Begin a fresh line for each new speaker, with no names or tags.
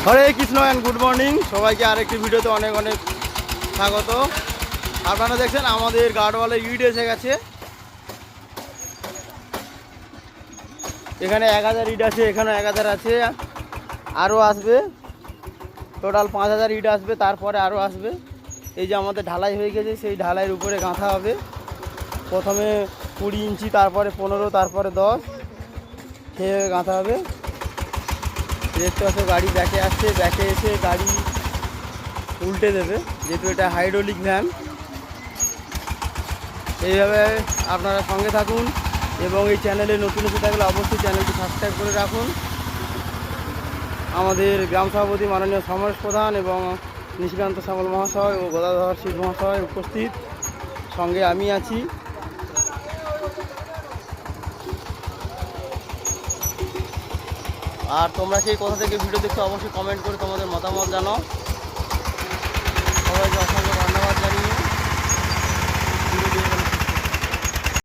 Hare Krishna and good morning সবাইকে আরেকটি ভিডিওতে অনেক অনেক স্বাগত। আপনারা দেখছেন আমাদের গার্ডওয়ালে ইট এসে গেছে। এখানে 1000 ইট আছে, এখানে 1000 আছে, আরও আসবে। টোটাল 5000 ইট আসবে, তারপরে আরও আসবে। এই যে আমাদের ঢালাই হয়ে গেছে, সেই ঢালাইয়ের উপরে গাঁথা হবে। প্রথমে 20 ইঞ্চি, তারপরে 15, তারপরে 10 সেভাবে গাঁথা হবে। দেখতে পাচ্ছ গাড়ি ব্যাকে আসছে, ব্যাকে এসে গাড়ি উল্টে দেবে, যেহেতু এটা হাইড্রোলিক ভ্যান। এইভাবে আপনারা সঙ্গে থাকুন এবং এই চ্যানেলে নতুন এসে থাকলে অবশ্যই চ্যানেলটি সাবস্ক্রাইব করে রাখুন। আমাদের গ্রাম সভাপতি মাননীয় সমরেশ প্রধান এবং নিশিকান্ত সামল মহাশয় ও গদাধর শীল মহাশয় উপস্থিত, সঙ্গে আমি আছি। আর তোমরা সেই কোথা থেকে ভিডিও দেখছো অবশ্যই কমেন্ট করে তোমাদের মতামত জানাও।